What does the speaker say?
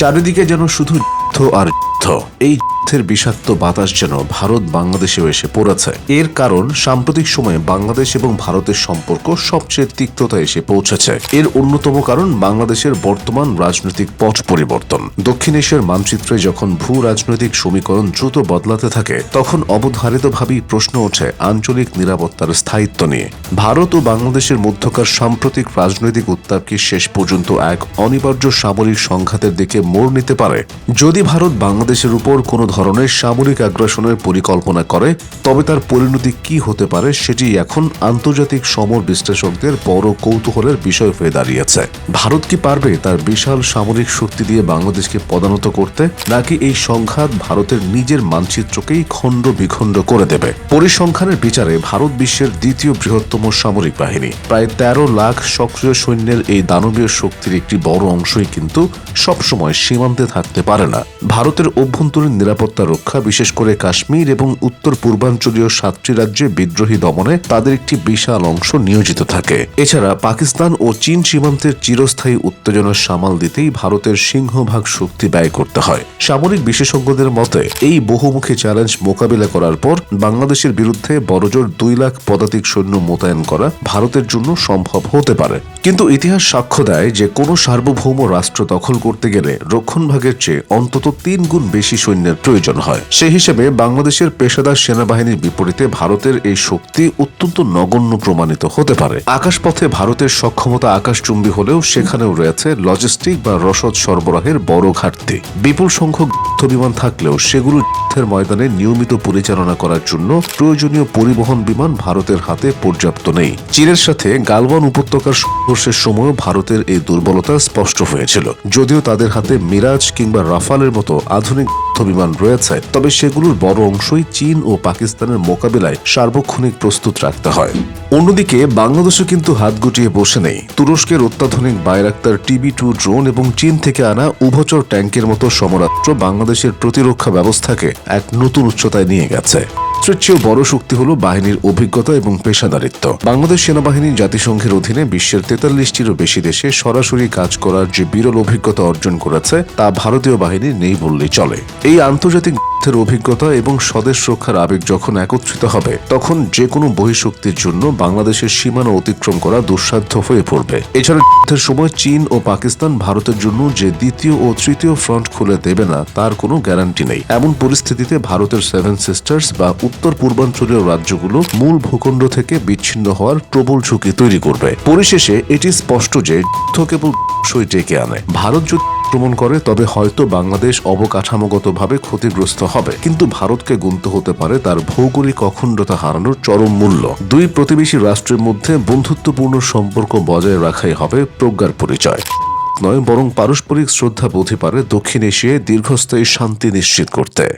চারিদিকে যেন শুধু যুদ্ধ আর যুদ্ধ। এই যুদ্ধের বিষাক্ত বাতাস যেন ভারত বাংলাদেশেও এসে পড়েছে। এর কারণ সাম্প্রতিক সময়ে বাংলাদেশ এবং ভারতের সম্পর্ক সবচেয়ে তিক্ততা এসে পৌঁছেছে। এর অন্যতম কারণ বাংলাদেশের বর্তমান রাজনৈতিক পট পরিবর্তন। দক্ষিণ এশিয়ার মানচিত্রে যখন ভূ রাজনৈতিক সমীকরণ দ্রুত বদলাতে থাকে, তখন অবধারিতভাবেই প্রশ্ন ওঠে আঞ্চলিক নিরাপত্তার স্থায়িত্ব নিয়ে। ভারত ও বাংলাদেশের মধ্যকার সাম্প্রতিক রাজনৈতিক উত্তাপ কি শেষ পর্যন্ত এক অনিবার্য সামরিক সংঘাতের দিকে মোড় নিতে পারে? যদি ভারত বাংলাদেশের উপর কোনো ধরনের সামরিক আগ্রাসনের পরিকল্পনা করে, তবে তার পরিণতি কি হতে পারে সেটি এখন আন্তর্জাতিক সমর বিশ্লেষকদের বড় কৌতূহলের বিষয় হয়ে দাঁড়িয়েছে। ভারত কি পারবে তার বিশাল সামরিক শক্তি দিয়ে বাংলাদেশকে পদানত করতে, নাকি এই সংঘাত ভারতের নিজের মানচিত্রকেই খণ্ড বিখণ্ড করে দেবে? পরিসংখ্যানের বিচারে ভারত বিশ্বের দ্বিতীয় বৃহত্তম সামরিক বাহিনী। প্রায় 13 লাখ সক্রিয় সৈন্যের এই দানবীয় শক্তির একটি বড় অংশই কিন্তু সবসময় সীমান্তে থাকতে পারে না। ভারতের অভ্যন্তরীণ নিরাপত্তা রক্ষা, বিশেষ করে কাশ্মীর এবং উত্তর পূর্বাঞ্চলীয় 7টি রাজ্যে বিদ্রোহী দমনে তাদের একটি বিশাল অংশ নিয়োজিত থাকে। এছাড়া পাকিস্তান ও চীন সীমান্তের চিরস্থায়ী উত্তেজনা সামাল দিতেই ভারতের সিংহভাগ শক্তি ব্যয় করতে হয়। সামরিক বিশেষজ্ঞদের মতে এই বহুমুখী চ্যালেঞ্জ মোকাবিলা করার পর বাংলাদেশের বিরুদ্ধে বড়জোর 2 লাখ পদাতিক সৈন্য মোতায়েন করা ভারতের জন্য সম্ভব হতে পারে। কিন্তু ইতিহাস সাক্ষ্য দেয় যে কোনো সার্বভৌম রাষ্ট্র দখল করতে গেলে রক্ষণভাগের চেয়ে অন্তত 3 গুণ বেশি সৈন্যের প্রয়োজন হয়। সেই হিসেবে বাংলাদেশের পেশাদার সেনাবাহিনীর বিপরীতে ভারতের এই শক্তি অত্যন্ত নগণ্য প্রমাণিত হতে পারে। আকাশপথে ভারতের সক্ষমতা আকাশচুম্বী হলেও সেখানেও রয়েছে লজিস্টিক বা রসদ সরবরাহের বড় ঘাটতি। বিপুল সংখ্যক যুদ্ধবিমান থাকলেও সেগুলো যুদ্ধের ময়দানে নিয়মিত পরিচালনা করার জন্য প্রয়োজনীয় পরিবহন বিমান ভারতের হাতে পর্যাপ্ত নেই। চীনের সাথে গালওয়ান উপত্যকার সংঘর্ষের সময় ভারতের এই দুর্বলতা স্পষ্ট হয়েছিল। যদিও তাদের হাতে মিরাজ কিংবা রাফালের মতো আধুনিক যুদ্ধবিমান রয়েছে, তবে সেগুলোর বড় অংশই চীন ও পাকিস্তানের মোকাবিলায় সার্বক্ষণিক প্রস্তুত রাখতে হয়। অন্যদিকে বাংলাদেশও কিন্তু হাত গুটিয়ে বসে নেই। তুরস্কের অত্যাধুনিক বাইরাক্তার TB2 ড্রোন এবং চীন থেকে আনা উভচর ট্যাঙ্কের মতো সমরাস্ত্র বাংলাদেশের প্রতিরক্ষা ব্যবস্থাকে এক নতুন উচ্চতায় নিয়ে গেছে। এর চেয়েও বড় শক্তি হলো বাহিনীর অভিজ্ঞতা এবং পেশাদারিত্ব। বাংলাদেশ সেনাবাহিনী জাতিসংঘের অধীনে বিশ্বের 43টিরও বেশি দেশে সরাসরি কাজ করার যে বিরল অভিজ্ঞতা অর্জন করেছে, তা ভারতীয় বাহিনীর নেই বললেই চলে। এই আন্তর্জাতিক যুদ্ধের অভিজ্ঞতা এবং স্বদেশ রক্ষার আবেগ যখন একত্রিত হবে, তখন যে কোনো বহিঃশক্তির জন্য বাংলাদেশের সীমানা অতিক্রম করা দুঃসাধ্য হয়ে পড়বে। এছাড়া যুদ্ধের সময় চীন ও পাকিস্তান ভারতের জন্য যে দ্বিতীয় ও তৃতীয় ফ্রন্ট খুলে দেবে না, তার কোনো গ্যারান্টি নেই। এমন পরিস্থিতিতে ভারতের 7 সিস্টার্স বা উত্তর পূর্বাঞ্চলীয় রাজ্যগুলো মূল ভূখণ্ড থেকে বিচ্ছিন্ন হওয়ার প্রবল ঝুঁকি তৈরি করবে। পরিশেষে এটি স্পষ্ট যে যুদ্ধ কেবল সই ডেকে আনে। ভারত যদি আক্রমণ করে, তবে হয়তো বাংলাদেশ অবকাঠামোগতভাবে ক্ষতিগ্রস্ত হবে, কিন্তু ভারতকে গুনতে হতে পারে তার ভৌগোলিক অখণ্ডতা হারানোর চরম মূল্য। দুই প্রতিবেশী রাষ্ট্রের মধ্যে বন্ধুত্বপূর্ণ সম্পর্ক বজায় রাখাই হবে প্রজ্ঞার পরিচয় নয়, বরং পারস্পরিক শ্রদ্ধা বোধই পারে দক্ষিণ এশিয়ায় দীর্ঘস্থায়ী শান্তি নিশ্চিত করতে।